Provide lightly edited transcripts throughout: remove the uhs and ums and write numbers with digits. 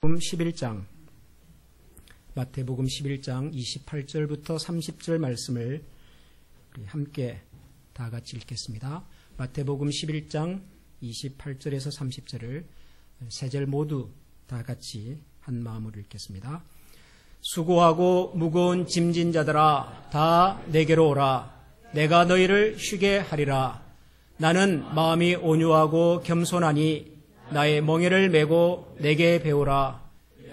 11장 마태복음 11장 28절부터 30절 말씀을 우리 함께 다 같이 읽겠습니다. 마태복음 11장 28절에서 30절을 세 절 모두 다 같이 한 마음으로 읽겠습니다. 수고하고 무거운 짐진 자들아 다 내게로 오라. 내가 너희를 쉬게 하리라. 나는 마음이 온유하고 겸손하니 나의 멍에를 메고 내게 배우라.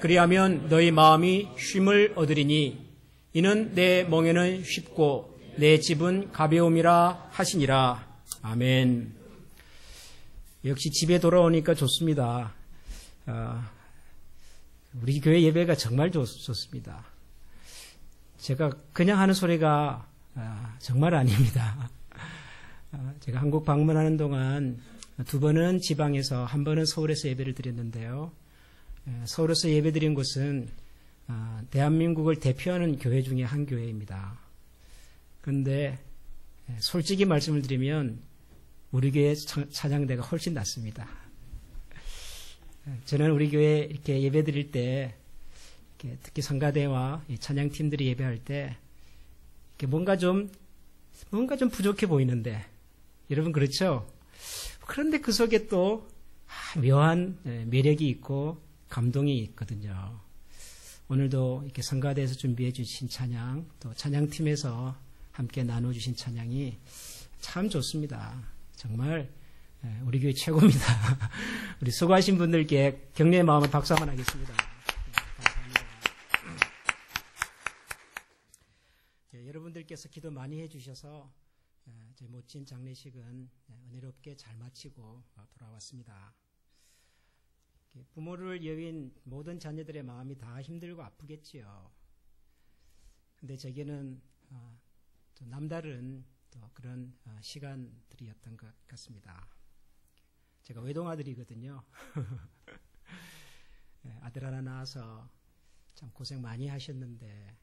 그리하면 너희 마음이 쉼을 얻으리니 이는 내 멍에는 쉽고 내 집은 가벼움이라 하시니라. 아멘. 역시 집에 돌아오니까 좋습니다. 우리 교회 예배가 정말 좋습니다. 제가 그냥 하는 소리가 정말 아닙니다. 제가 한국 방문하는 동안 두 번은 지방에서 한 번은 서울에서 예배를 드렸는데요. 서울에서 예배 드린 곳은 대한민국을 대표하는 교회 중에 한 교회입니다. 그런데 솔직히 말씀을 드리면 우리 교회 찬양대가 훨씬 낫습니다. 저는 우리 교회 이렇게 예배 드릴 때 특히 성가대와 찬양팀들이 예배할 때 뭔가 좀 부족해 보이는데 여러분 그렇죠? 그런데 그 속에 또 묘한 매력이 있고 감동이 있거든요. 오늘도 이렇게 성가대에서 준비해 주신 찬양, 또 찬양팀에서 함께 나눠주신 찬양이 참 좋습니다. 정말 우리 교회 최고입니다. 우리 수고하신 분들께 격려의 마음을 박수 한번 하겠습니다. 감사합니다. 여러분들께서 기도 많이 해주셔서 저희 멋진 장례식은 은혜롭게 잘 마치고 돌아왔습니다. 부모를 여인 모든 자녀들의 마음이 다 힘들고 아프겠지요. 근데 제게는 또 남다른 또 그런 시간들이었던 것 같습니다. 제가 외동아들이거든요. 아들 하나 낳아서 참 고생 많이 하셨는데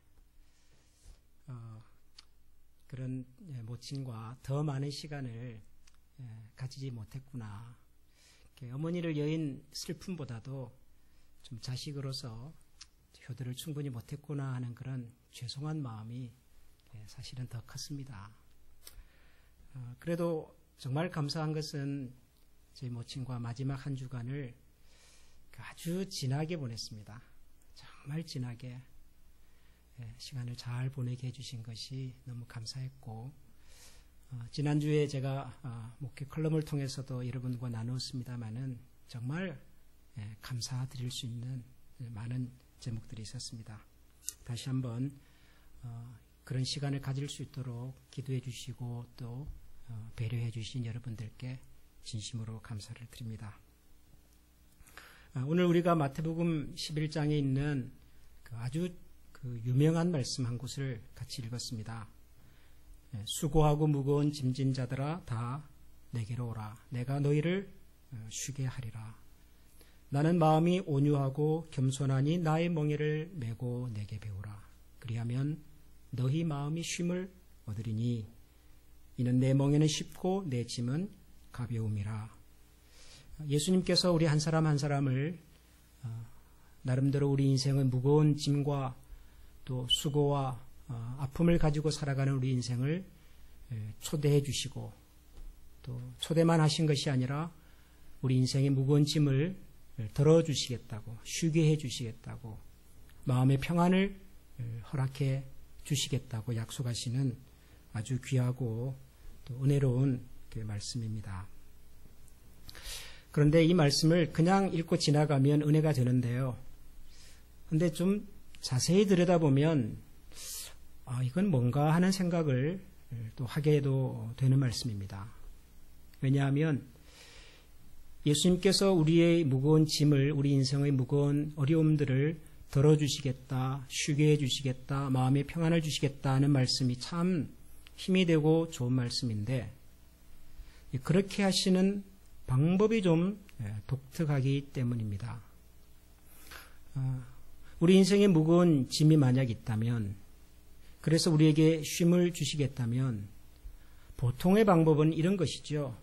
그런 모친과 더 많은 시간을 가지지 못했구나. 어머니를 여인 슬픔보다도 좀 자식으로서 효도를 충분히 못했구나 하는 그런 죄송한 마음이 사실은 더 컸습니다. 그래도 정말 감사한 것은 저희 모친과 마지막 한 주간을 아주 진하게 보냈습니다. 정말 진하게 시간을 잘 보내게 해주신 것이 너무 감사했고 지난주에 제가 목회 컬럼을 통해서도 여러분과 나누었습니다마는 정말 감사드릴 수 있는 많은 제목들이 있었습니다. 다시 한번 그런 시간을 가질 수 있도록 기도해 주시고 또 배려해 주신 여러분들께 진심으로 감사를 드립니다. 오늘 우리가 마태복음 11장에 있는 아주 유명한 말씀 한 곳을 같이 읽었습니다. 수고하고 무거운 짐진 자들아 다 내게로 오라. 내가 너희를 쉬게 하리라. 나는 마음이 온유하고 겸손하니 나의 멍에를 메고 내게 배우라. 그리하면 너희 마음이 쉼을 얻으리니 이는 내 멍에는 쉽고 내 짐은 가벼움이라. 예수님께서 우리 한 사람 한 사람을 나름대로 우리 인생의 무거운 짐과 또 수고와 아픔을 가지고 살아가는 우리 인생을 초대해 주시고 또 초대만 하신 것이 아니라 우리 인생의 무거운 짐을 덜어주시겠다고 쉬게 해주시겠다고 마음의 평안을 허락해 주시겠다고 약속하시는 아주 귀하고 또 은혜로운 그 말씀입니다. 그런데 이 말씀을 그냥 읽고 지나가면 은혜가 되는데요. 그런데 좀 자세히 들여다보면 이건 뭔가 하는 생각을 또 하게도 되는 말씀입니다. 왜냐하면 예수님께서 우리의 무거운 짐을 우리 인생의 무거운 어려움들을 덜어주시겠다, 쉬게 해주시겠다, 마음의 평안을 주시겠다 하는 말씀이 참 힘이 되고 좋은 말씀인데 그렇게 하시는 방법이 좀 독특하기 때문입니다. 우리 인생에 무거운 짐이 만약 있다면 그래서 우리에게 쉼을 주시겠다면 보통의 방법은 이런 것이죠.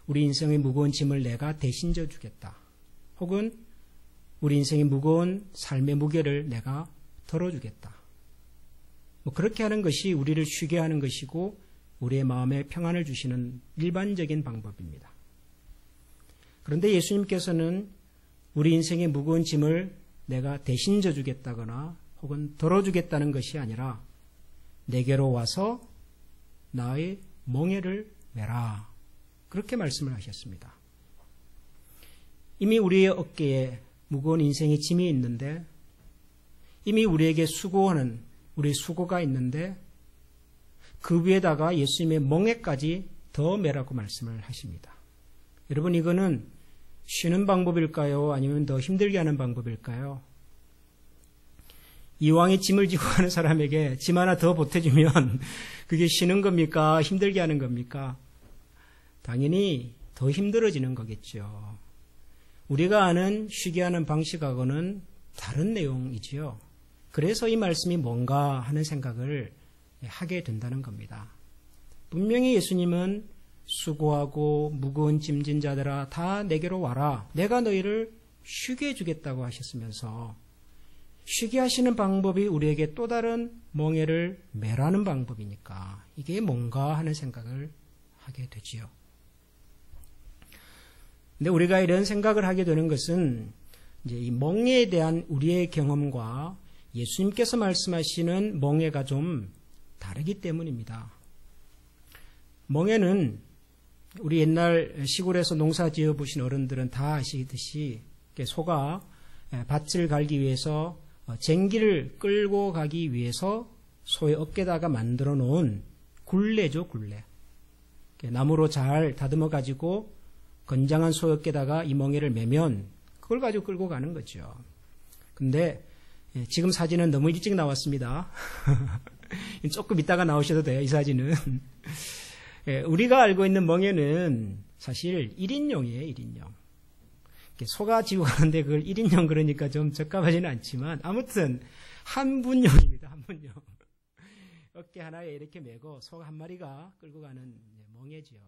우리 인생의 무거운 짐을 내가 대신 져주겠다. 혹은 우리 인생의 무거운 삶의 무게를 내가 덜어주겠다. 그렇게 하는 것이 우리를 쉬게 하는 것이고 우리의 마음에 평안을 주시는 일반적인 방법입니다. 그런데 예수님께서는 우리 인생의 무거운 짐을 내가 대신 져주겠다거나 혹은 덜어주겠다는 것이 아니라 내게로 와서 나의 멍에를 메라. 그렇게 말씀을 하셨습니다. 이미 우리의 어깨에 무거운 인생의 짐이 있는데, 이미 우리에게 수고하는 우리 수고가 있는데 그 위에다가 예수님의 멍에까지 더 메라고 말씀을 하십니다. 여러분, 이거는 쉬는 방법일까요? 아니면 더 힘들게 하는 방법일까요? 이왕에 짐을 지고 가는 사람에게 짐 하나 더 보태주면 그게 쉬는 겁니까? 힘들게 하는 겁니까? 당연히 더 힘들어지는 거겠죠. 우리가 아는 쉬게 하는 방식하고는 다른 내용이지요. 그래서 이 말씀이 뭔가 하는 생각을 하게 된다는 겁니다. 분명히 예수님은 수고하고 무거운 짐진 자들아 다 내게로 와라. 내가 너희를 쉬게 해주겠다고 하셨으면서 쉬게 하시는 방법이 우리에게 또 다른 멍에를 매라는 방법이니까 이게 뭔가 하는 생각을 하게 되지요. 근데 우리가 이런 생각을 하게 되는 것은 이제 이 멍에에 대한 우리의 경험과 예수님께서 말씀하시는 멍에가 좀 다르기 때문입니다. 멍에는 우리 옛날 시골에서 농사 지어 보신 어른들은 다 아시듯이 소가 밭을 갈기 위해서 쟁기를 끌고 가기 위해서 소의 어깨다가 만들어 놓은 굴레죠, 굴레. 나무로 잘 다듬어 가지고 건장한 소 어깨다가 이 멍에를 매면 그걸 가지고 끌고 가는 거죠. 근데 지금 사진은 너무 일찍 나왔습니다. 조금 이따가 나오셔도 돼요, 이 사진은. 우리가 알고 있는 멍에는 사실 1인용이에요, 1인용. 소가 지고 가는데 그걸 1인용 그러니까 좀 적합하지는 않지만 아무튼 한 분용입니다, 한 분용. 어깨 하나에 이렇게 메고 소 한 마리가 끌고 가는 멍에지요.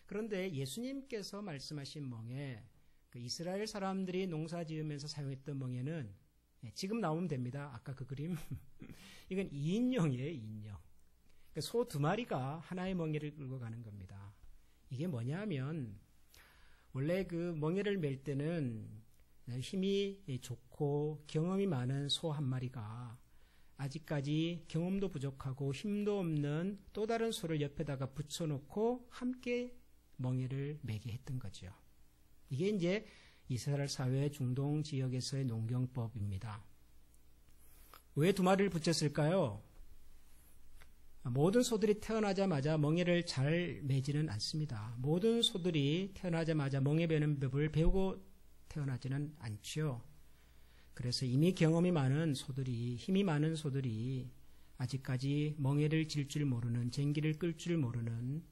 그런데 예수님께서 말씀하신 멍에, 그 이스라엘 사람들이 농사 지으면서 사용했던 멍에는 지금 나오면 됩니다. 아까 그 그림. 이건 2인용이에요, 2인용. 소 두 마리가 하나의 멍에를 끌고 가는 겁니다. 이게 뭐냐 하면 원래 그 멍에를 맬 때는 힘이 좋고 경험이 많은 소 한 마리가 아직까지 경험도 부족하고 힘도 없는 또 다른 소를 옆에다가 붙여놓고 함께 멍에를 매게 했던 거죠. 이게 이제 이스라엘 사회 중동 지역에서의 농경법입니다. 왜 두 마리를 붙였을까요? 모든 소들이 태어나자마자 멍에를 잘 매지는 않습니다. 모든 소들이 태어나자마자 멍에 매는 법을 배우고 태어나지는 않죠. 그래서 이미 경험이 많은 소들이, 힘이 많은 소들이 아직까지 멍에를 질 줄 모르는, 쟁기를 끌 줄 모르는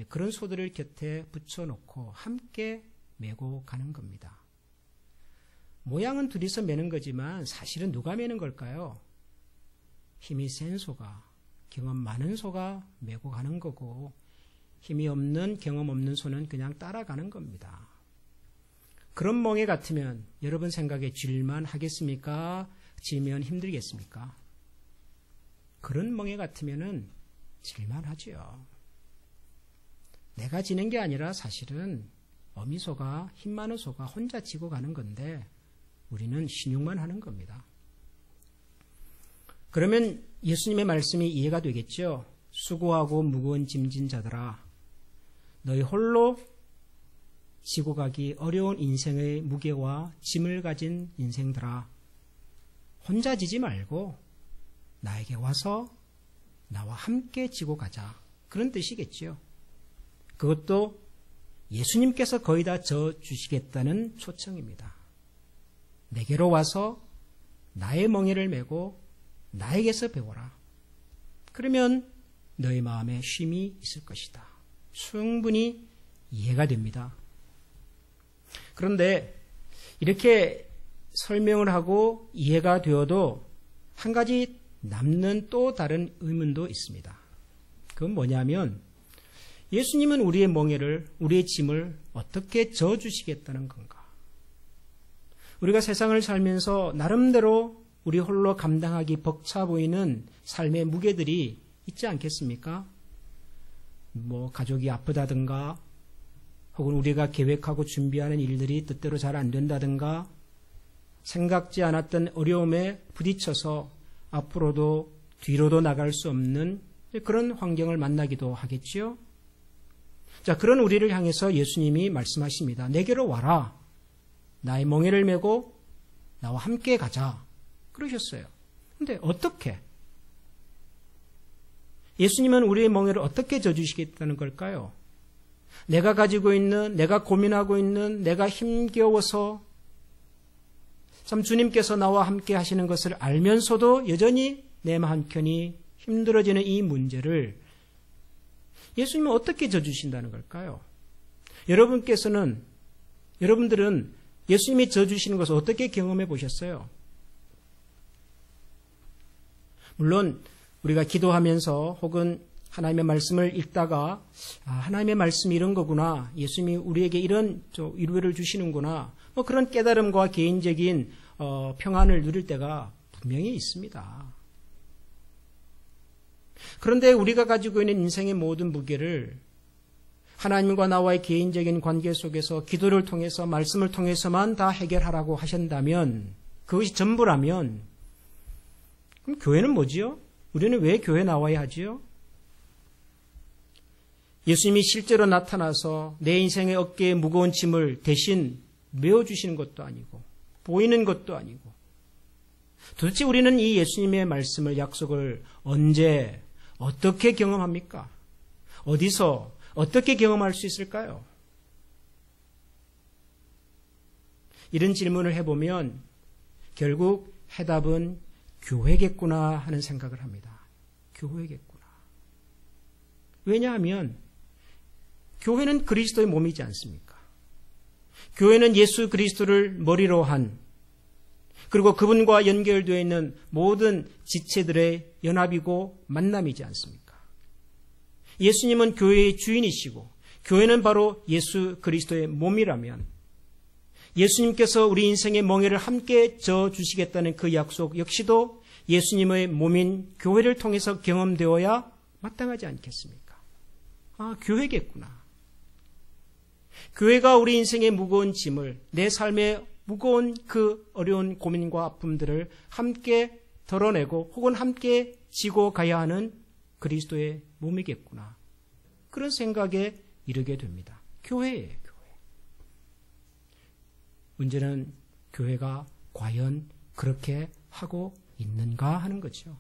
그런 소들을 곁에 붙여놓고 함께 메고 가는 겁니다. 모양은 둘이서 매는 거지만 사실은 누가 매는 걸까요? 힘이 센 소가, 경험 많은 소가 메고 가는 거고 힘이 없는, 경험 없는 소는 그냥 따라가는 겁니다. 그런 멍에 같으면 여러분 생각에 쥘만 하겠습니까? 지면 힘들겠습니까? 그런 멍에 같으면은 질만 하지요. 내가 지는 게 아니라 사실은 어미소가, 힘 많은 소가 혼자 지고 가는 건데 우리는 신용만 하는 겁니다. 그러면 예수님의 말씀이 이해가 되겠죠? 수고하고 무거운 짐진 자들아, 너희 홀로 지고 가기 어려운 인생의 무게와 짐을 가진 인생들아, 혼자 지지 말고 나에게 와서 나와 함께 지고 가자. 그런 뜻이겠죠. 그것도 예수님께서 거의 다 져주시겠다는 초청입니다. 내게로 와서 나의 멍에를 메고 나에게서 배워라. 그러면 너희 마음에 쉼이 있을 것이다. 충분히 이해가 됩니다. 그런데 이렇게 설명을 하고 이해가 되어도 한 가지 남는 또 다른 의문도 있습니다. 그건 뭐냐면 예수님은 우리의 멍에를, 우리의 짐을 어떻게 져주시겠다는 건가? 우리가 세상을 살면서 나름대로 우리 홀로 감당하기 벅차 보이는 삶의 무게들이 있지 않겠습니까? 가족이 아프다든가, 혹은 우리가 계획하고 준비하는 일들이 뜻대로 잘 안 된다든가, 생각지 않았던 어려움에 부딪혀서 앞으로도 뒤로도 나갈 수 없는 그런 환경을 만나기도 하겠지요. 자, 그런 우리를 향해서 예수님이 말씀하십니다. 내게로 와라. 나의 멍에를 메고 나와 함께 가자. 그러셨어요. 근데 어떻게? 예수님은 우리의 멍에를 어떻게 져주시겠다는 걸까요? 내가 가지고 있는, 내가 고민하고 있는, 내가 힘겨워서 참 주님께서 나와 함께 하시는 것을 알면서도 여전히 내 한켠이 힘들어지는 이 문제를 예수님은 어떻게 져주신다는 걸까요? 여러분들은 예수님이 져주시는 것을 어떻게 경험해 보셨어요? 물론 우리가 기도하면서 혹은 하나님의 말씀을 읽다가 하나님의 말씀이 이런 거구나, 예수님이 우리에게 이런 위로를 주시는구나, 그런 깨달음과 개인적인 평안을 누릴 때가 분명히 있습니다. 그런데 우리가 가지고 있는 인생의 모든 무게를 하나님과 나와의 개인적인 관계 속에서 기도를 통해서 말씀을 통해서만 다 해결하라고 하신다면, 그것이 전부라면, 그럼 교회는 뭐지요? 우리는 왜 교회에 나와야 하지요? 예수님이 실제로 나타나서 내 인생의 어깨에 무거운 짐을 대신 메어주시는 것도 아니고 보이는 것도 아니고, 도대체 우리는 이 예수님의 말씀을, 약속을 언제 어떻게 경험합니까? 어디서 어떻게 경험할 수 있을까요? 이런 질문을 해보면 결국 해답은 교회겠구나 하는 생각을 합니다. 교회겠구나. 왜냐하면 교회는 그리스도의 몸이지 않습니까? 교회는 예수 그리스도를 머리로 한, 그리고 그분과 연결되어 있는 모든 지체들의 연합이고 만남이지 않습니까? 예수님은 교회의 주인이시고 교회는 바로 예수 그리스도의 몸이라면, 예수님께서 우리 인생의 멍에를 함께 져주시겠다는 그 약속 역시도 예수님의 몸인 교회를 통해서 경험되어야 마땅하지 않겠습니까? 교회겠구나. 교회가 우리 인생의 무거운 짐을, 내 삶의 무거운 그 어려운 고민과 아픔들을 함께 덜어내고 혹은 함께 지고 가야 하는 그리스도의 몸이겠구나. 그런 생각에 이르게 됩니다. 교회예요, 교회. 문제는 교회가 과연 그렇게 하고 있는가 하는 거죠.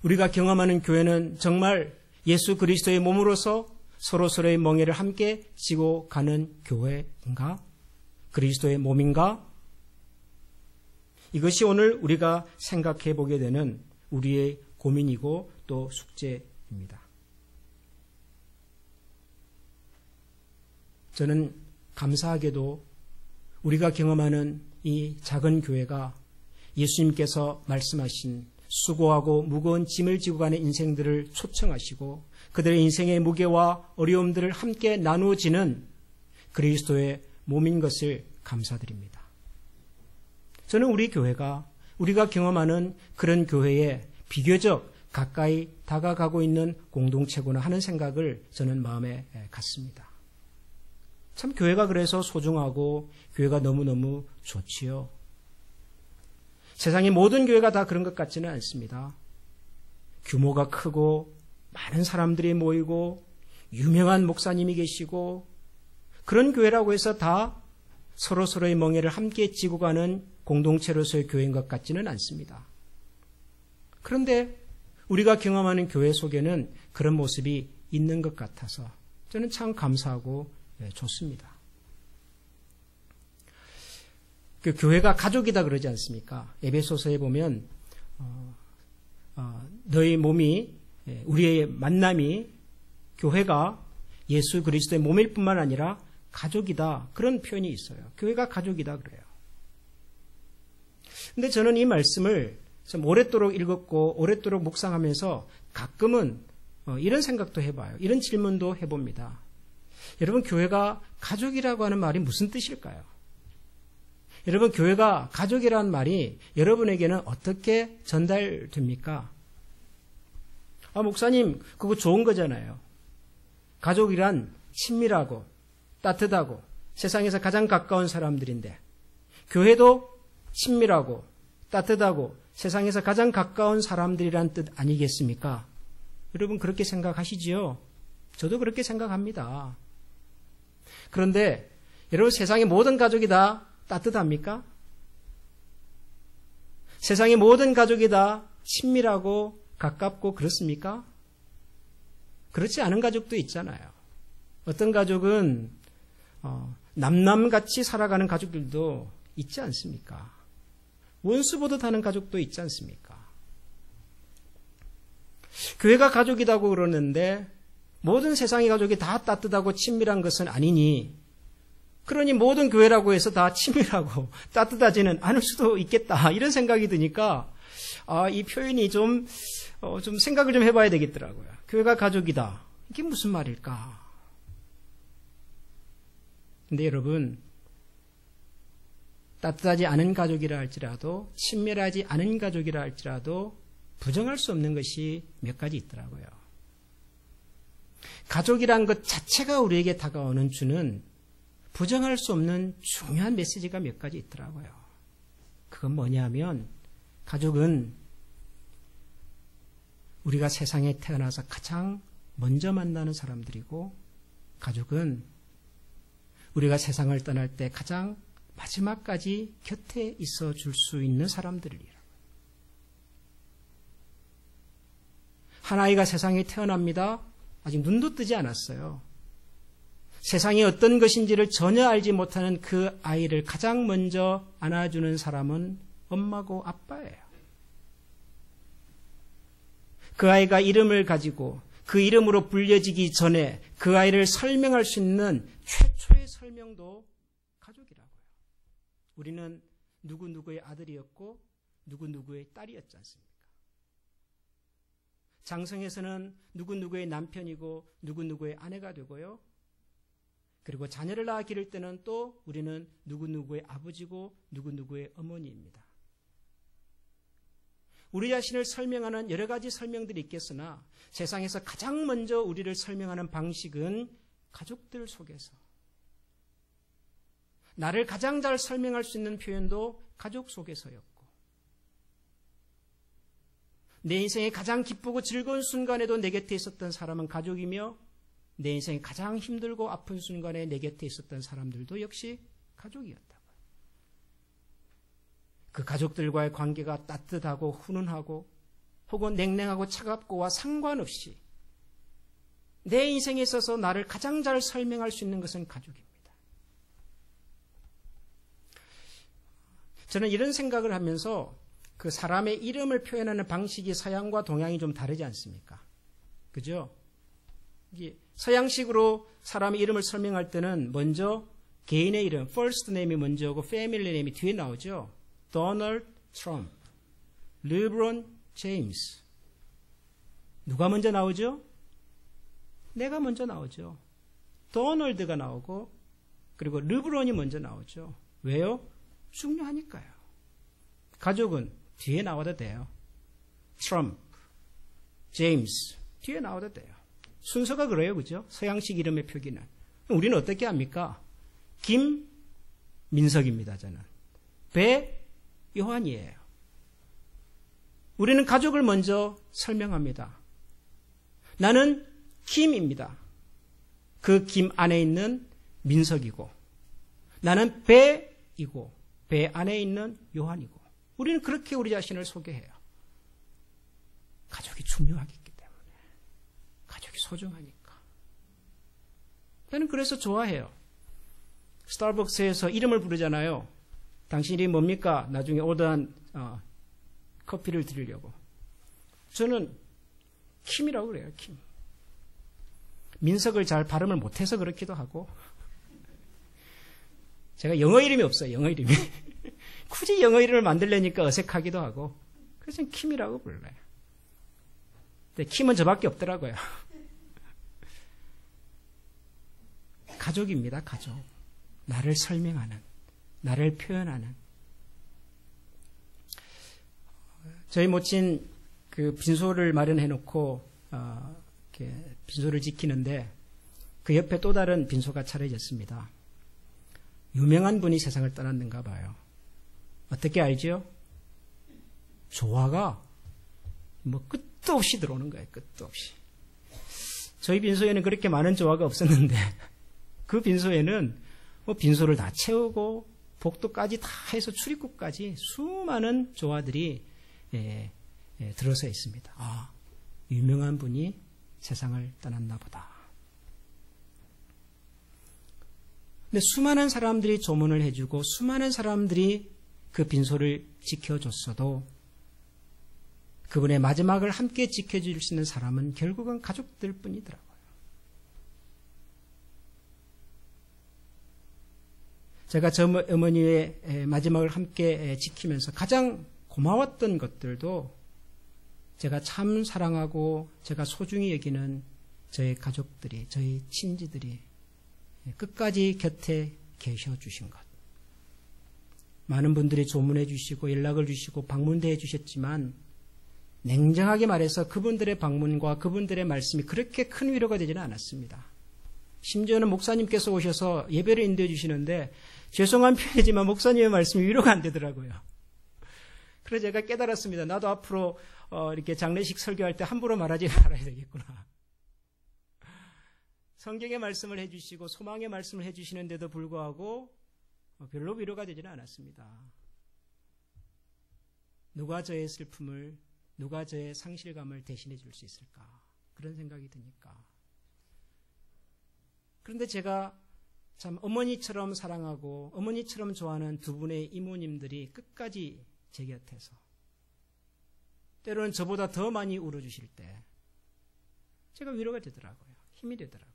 우리가 경험하는 교회는 정말 예수 그리스도의 몸으로서 서로서로의 멍에를 함께 지고 가는 교회인가? 그리스도의 몸인가? 이것이 오늘 우리가 생각해 보게 되는 우리의 고민이고 또 숙제입니다. 저는 감사하게도 우리가 경험하는 이 작은 교회가 예수님께서 말씀하신 수고하고 무거운 짐을 지고 가는 인생들을 초청하시고 그들의 인생의 무게와 어려움들을 함께 나누어지는 그리스도의 몸인 것을 감사드립니다. 저는 우리 교회가 우리가 경험하는 그런 교회에 비교적 가까이 다가가고 있는 공동체구나 하는 생각을 저는 마음에 갖습니다. 참 교회가 그래서 소중하고 교회가 너무너무 좋지요. 세상의 모든 교회가 다 그런 것 같지는 않습니다. 규모가 크고 많은 사람들이 모이고 유명한 목사님이 계시고 그런 교회라고 해서 다 서로서로의 멍에를 함께 지고 가는 공동체로서의 교회인 것 같지는 않습니다. 그런데 우리가 경험하는 교회 속에는 그런 모습이 있는 것 같아서 저는 참 감사하고 좋습니다. 그 교회가 가족이다 그러지 않습니까? 에베소서에 보면 너희 몸이, 우리의 만남이, 교회가 예수 그리스도의 몸일 뿐만 아니라 가족이다, 그런 표현이 있어요. 교회가 가족이다 그래요. 근데 저는 이 말씀을 참 오랫도록 읽었고 오랫도록 묵상하면서 가끔은 이런 생각도 해봐요. 이런 질문도 해봅니다. 여러분, 교회가 가족이라고 하는 말이 무슨 뜻일까요? 여러분, 교회가 가족이란 말이 여러분에게는 어떻게 전달됩니까? 목사님, 그거 좋은 거잖아요. 가족이란 친밀하고 따뜻하고 세상에서 가장 가까운 사람들인데, 교회도 친밀하고 따뜻하고 세상에서 가장 가까운 사람들이란 뜻 아니겠습니까? 여러분, 그렇게 생각하시지요? 저도 그렇게 생각합니다. 그런데 여러분, 세상의 모든 가족이 다 따뜻합니까? 세상의 모든 가족이 다 친밀하고 가깝고 그렇습니까? 그렇지 않은 가족도 있잖아요. 어떤 가족은 남남같이 살아가는 가족들도 있지 않습니까? 원수보듯 하는 가족도 있지 않습니까? 교회가 가족이라고 그러는데 모든 세상의 가족이 다 따뜻하고 친밀한 것은 아니니, 그러니 모든 교회라고 해서 다 친밀하고 따뜻하지는 않을 수도 있겠다, 이런 생각이 드니까 이 표현이 좀 생각을 좀 해봐야 되겠더라고요. 교회가 가족이다, 이게 무슨 말일까? 근데 여러분, 따뜻하지 않은 가족이라 할지라도 친밀하지 않은 가족이라 할지라도 부정할 수 없는 것이 몇 가지 있더라고요. 가족이란 것 자체가 우리에게 다가오는 주는 부정할 수 없는 중요한 메시지가 몇 가지 있더라고요. 그건 뭐냐면, 가족은 우리가 세상에 태어나서 가장 먼저 만나는 사람들이고, 가족은 우리가 세상을 떠날 때 가장 마지막까지 곁에 있어 줄 수 있는 사람들이라고. 한 아이가 세상에 태어납니다. 아직 눈도 뜨지 않았어요. 세상이 어떤 것인지를 전혀 알지 못하는 그 아이를 가장 먼저 안아주는 사람은 엄마고 아빠예요. 그 아이가 이름을 가지고 그 이름으로 불려지기 전에 그 아이를 설명할 수 있는 최초의 설명도 가족이라고요. 우리는 누구누구의 아들이었고 누구누구의 딸이었지 않습니까? 장성에서는 누구누구의 남편이고 누구누구의 아내가 되고요. 그리고 자녀를 낳아 기를 때는 또 우리는 누구누구의 아버지고 누구누구의 어머니입니다. 우리 자신을 설명하는 여러 가지 설명들이 있겠으나 세상에서 가장 먼저 우리를 설명하는 방식은 가족들 속에서, 나를 가장 잘 설명할 수 있는 표현도 가족 속에서였고, 내 인생의 가장 기쁘고 즐거운 순간에도 내 곁에 있었던 사람은 가족이며, 내 인생의 가장 힘들고 아픈 순간에 내 곁에 있었던 사람들도 역시 가족이었다고요. 그 가족들과의 관계가 따뜻하고 훈훈하고 혹은 냉랭하고 차갑고와 상관없이 내 인생에 있어서 나를 가장 잘 설명할 수 있는 것은 가족입니다. 저는 이런 생각을 하면서 그 사람의 이름을 표현하는 방식이 서양과 동양이 좀 다르지 않습니까? 그죠? 이게 서양식으로 사람의 이름을 설명할 때는 먼저 개인의 이름, first name이 먼저 오고 family name이 뒤에 나오죠. Donald Trump, LeBron James. 누가 먼저 나오죠? 내가 먼저 나오죠. 도널드가 나오고 그리고 르브론이 먼저 나오죠. 왜요? 중요하니까요. 가족은 뒤에 나와도 돼요. 트럼프, 제임스 뒤에 나와도 돼요. 순서가 그래요. 그죠? 서양식 이름의 표기는. 우리는 어떻게 합니까? 김민석입니다. 저는. 배요한이에요. 우리는 가족을 먼저 설명합니다. 나는 김입니다. 그 김 안에 있는 민석이고, 나는 배이고 배 안에 있는 요한이고, 우리는 그렇게 우리 자신을 소개해요. 가족이 중요하기 때문에. 가족이 소중하니까. 저는 그래서 좋아해요. 스타벅스에서 이름을 부르잖아요. 당신 이름이 뭡니까? 나중에 오더한 커피를 드리려고. 저는 킴이라고 그래요. 킴. 민석을 잘 발음을 못해서 그렇기도 하고, 제가 영어 이름이 없어요. 영어 이름이. 굳이 영어 이름을 만들려니까 어색하기도 하고, 그래서 저는 킴이라고 불러요. 근데 킴은 저밖에 없더라고요. 가족입니다. 가족. 나를 설명하는, 나를 표현하는. 저희 모친 그 빈소를 마련해 놓고 이렇게 빈소를 지키는데 그 옆에 또 다른 빈소가 차려졌습니다. 유명한 분이 세상을 떠났는가 봐요. 어떻게 알죠? 조화가 뭐 끝도 없이 들어오는 거예요. 끝도 없이. 저희 빈소에는 그렇게 많은 조화가 없었는데 그 빈소에는 뭐 빈소를 다 채우고 복도까지 다 해서 출입구까지 수많은 조화들이 들어서 있습니다. 아, 유명한 분이 세상을 떠났나 보다. 근데 수많은 사람들이 조문을 해주고 수많은 사람들이 그 빈소를 지켜줬어도 그분의 마지막을 함께 지켜줄 수 있는 사람은 결국은 가족들 뿐이더라고요. 제가 저 어머니의 마지막을 함께 지키면서 가장 고마웠던 것들도 제가 참 사랑하고 제가 소중히 여기는 저의 가족들이, 저희 친지들이 끝까지 곁에 계셔 주신 것. 많은 분들이 조문해 주시고 연락을 주시고 방문도 해 주셨지만 냉정하게 말해서 그분들의 방문과 그분들의 말씀이 그렇게 큰 위로가 되지는 않았습니다. 심지어는 목사님께서 오셔서 예배를 인도해 주시는데 죄송한 표현이지만 목사님의 말씀이 위로가 안 되더라고요. 그래서 제가 깨달았습니다. 나도 앞으로 이렇게 장례식 설교할 때 함부로 말하지 말아야 되겠구나. 성경의 말씀을 해주시고 소망의 말씀을 해주시는데도 불구하고 별로 위로가 되지는 않았습니다. 누가 저의 슬픔을, 누가 저의 상실감을 대신해 줄 수 있을까? 그런 생각이 드니까. 그런데 제가 참 어머니처럼 사랑하고 어머니처럼 좋아하는 두 분의 이모님들이 끝까지 제 곁에서 때로는 저보다 더 많이 울어주실 때 제가 위로가 되더라고요. 힘이 되더라고요.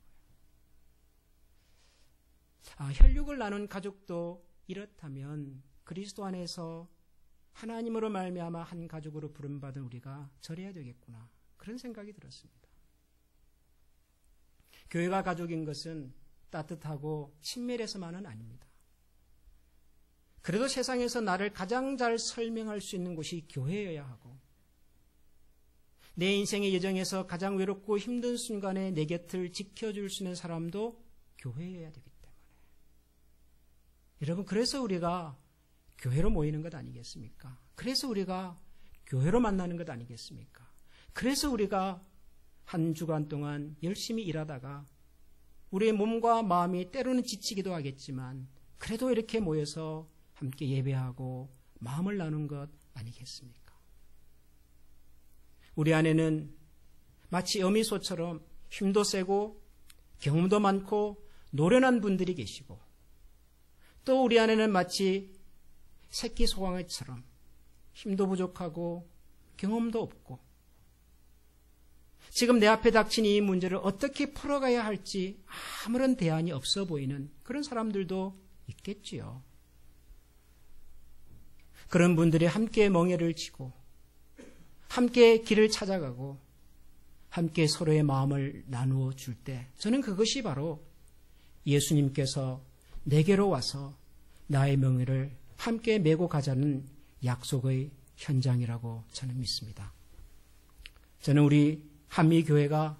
혈육을 나눈 가족도 이렇다면 그리스도 안에서 하나님으로 말미암아 한 가족으로 부름받은 우리가 저래야 되겠구나. 그런 생각이 들었습니다. 교회가 가족인 것은 따뜻하고 친밀해서만은 아닙니다. 그래도 세상에서 나를 가장 잘 설명할 수 있는 곳이 교회여야 하고 내 인생의 여정에서 가장 외롭고 힘든 순간에 내 곁을 지켜줄 수 있는 사람도 교회여야 되기 때문에 여러분, 그래서 우리가 교회로 모이는 것 아니겠습니까? 그래서 우리가 교회로 만나는 것 아니겠습니까? 그래서 우리가 한 주간 동안 열심히 일하다가 우리의 몸과 마음이 때로는 지치기도 하겠지만 그래도 이렇게 모여서 함께 예배하고 마음을 나눈 것 아니겠습니까? 우리 안에는 마치 어미소처럼 힘도 세고 경험도 많고 노련한 분들이 계시고 또 우리 안에는 마치 새끼 소강이처럼 힘도 부족하고 경험도 없고 지금 내 앞에 닥친 이 문제를 어떻게 풀어가야 할지 아무런 대안이 없어 보이는 그런 사람들도 있겠지요. 그런 분들이 함께 멍에를 치고 함께 길을 찾아가고 함께 서로의 마음을 나누어 줄 때 저는 그것이 바로 예수님께서 내게로 와서 나의 멍에를 함께 메고 가자는 약속의 현장이라고 저는 믿습니다. 저는 우리 한미교회가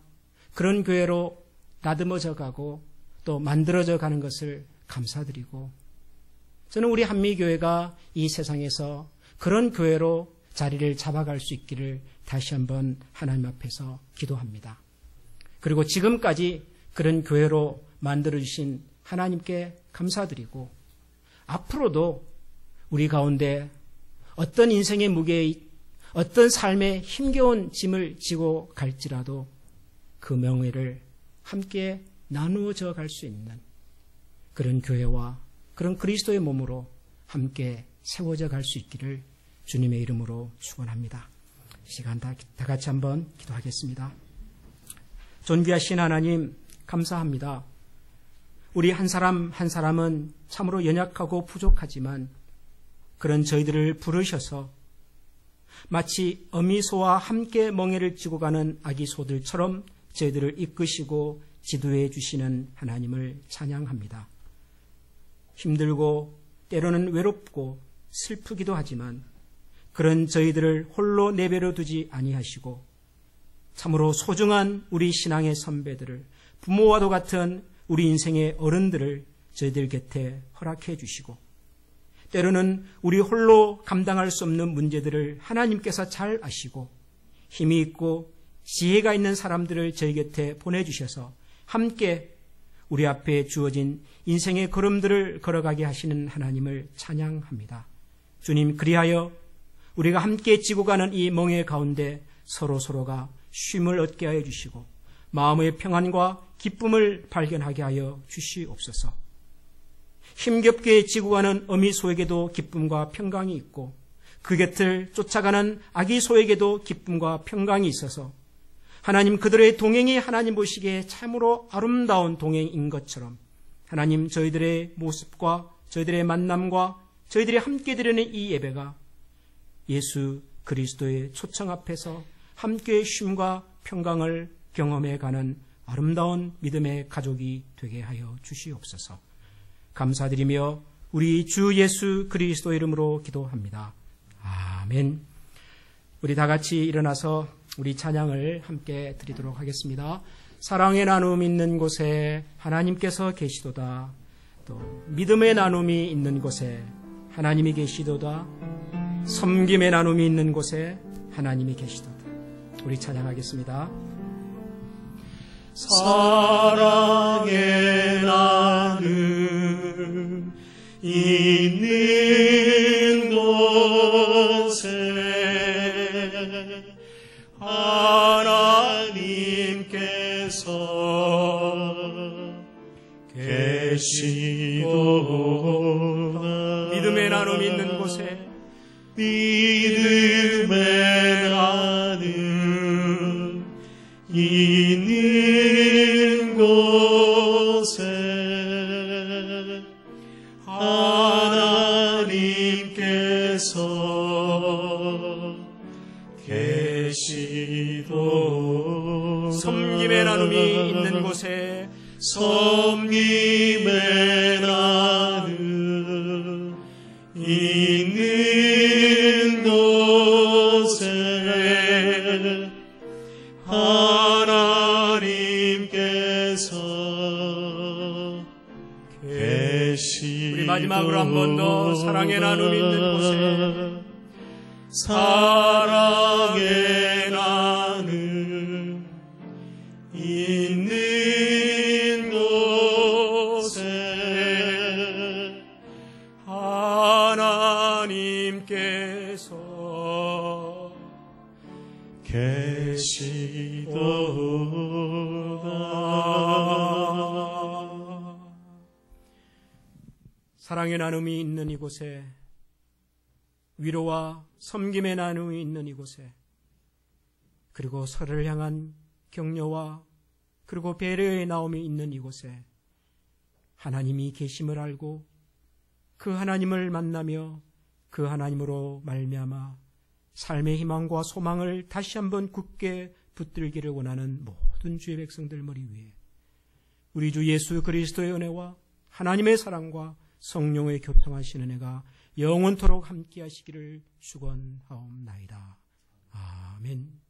그런 교회로 다듬어져 가고 또 만들어져 가는 것을 감사드리고 저는 우리 한미교회가 이 세상에서 그런 교회로 자리를 잡아갈 수 있기를 다시 한번 하나님 앞에서 기도합니다. 그리고 지금까지 그런 교회로 만들어주신 하나님께 감사드리고 앞으로도 우리 가운데 어떤 인생의 무게에 어떤 삶의 힘겨운 짐을 지고 갈지라도 그 명예를 함께 나누어져 갈 수 있는 그런 교회와 그런 그리스도의 몸으로 함께 세워져 갈 수 있기를 주님의 이름으로 축원합니다. 이 시간 다 같이 한번 기도하겠습니다. 존귀하신 하나님 감사합니다. 우리 한 사람 한 사람은 참으로 연약하고 부족하지만 그런 저희들을 부르셔서 마치 어미소와 함께 멍에를 지고 가는 아기 소들처럼 저희들을 이끄시고 지도해 주시는 하나님을 찬양합니다. 힘들고 때로는 외롭고 슬프기도 하지만 그런 저희들을 홀로 내버려 두지 아니하시고 참으로 소중한 우리 신앙의 선배들을, 부모와도 같은 우리 인생의 어른들을 저희들 곁에 허락해 주시고 때로는 우리 홀로 감당할 수 없는 문제들을 하나님께서 잘 아시고 힘이 있고 지혜가 있는 사람들을 저희 곁에 보내주셔서 함께 우리 앞에 주어진 인생의 걸음들을 걸어가게 하시는 하나님을 찬양합니다. 주님, 그리하여 우리가 함께 지고 가는 이 멍에 가운데 서로가 쉼을 얻게 하여 주시고 마음의 평안과 기쁨을 발견하게 하여 주시옵소서. 힘겹게 지고 가는 어미 소에게도 기쁨과 평강이 있고 그 곁을 쫓아가는 아기 소에게도 기쁨과 평강이 있어서 하나님, 그들의 동행이 하나님 보시기에 참으로 아름다운 동행인 것처럼 하나님, 저희들의 모습과 저희들의 만남과 저희들이 함께 드리는 이 예배가 예수 그리스도의 초청 앞에서 함께 쉼과 평강을 경험해가는 아름다운 믿음의 가족이 되게 하여 주시옵소서. 감사드리며 우리 주 예수 그리스도 이름으로 기도합니다. 아멘. 우리 다 같이 일어나서 우리 찬양을 함께 드리도록 하겠습니다. 사랑의 나눔이 있는 곳에 하나님께서 계시도다. 또 믿음의 나눔이 있는 곳에 하나님이 계시도다. 섬김의 나눔이 있는 곳에 하나님이 계시도다. 우리 찬양하겠습니다. 사랑의 나눔 있는 곳에 하나님께서 계시도다. 믿음의 나눔이 있는 곳에 믿음의 나눔 있는 곳에 하나님께서 계시도다. 섬김의 나눔이 있는 곳에 섬김의 나눔 있는 곳에 하나님께서 계시도다. 우리 마지막으로 한 번 더 사랑의 나눔이 있는 곳에 사랑의 나눔 있는 곳에 하나님께서 계시도다. 사랑의 나눔이 있는 이곳에, 위로와 섬김의 나눔이 있는 이곳에, 그리고 서로를 향한 격려와 그리고 배려의 나눔이 있는 이곳에 하나님이 계심을 알고 그 하나님을 만나며 그 하나님으로 말미암아 삶의 희망과 소망을 다시 한번 굳게 붙들기를 원하는 모든 주의 백성들 머리 위에 우리 주 예수 그리스도의 은혜와 하나님의 사랑과 성령의 교통하시는 은혜가 영원토록 함께 하시기를 축원하옵나이다. 아멘.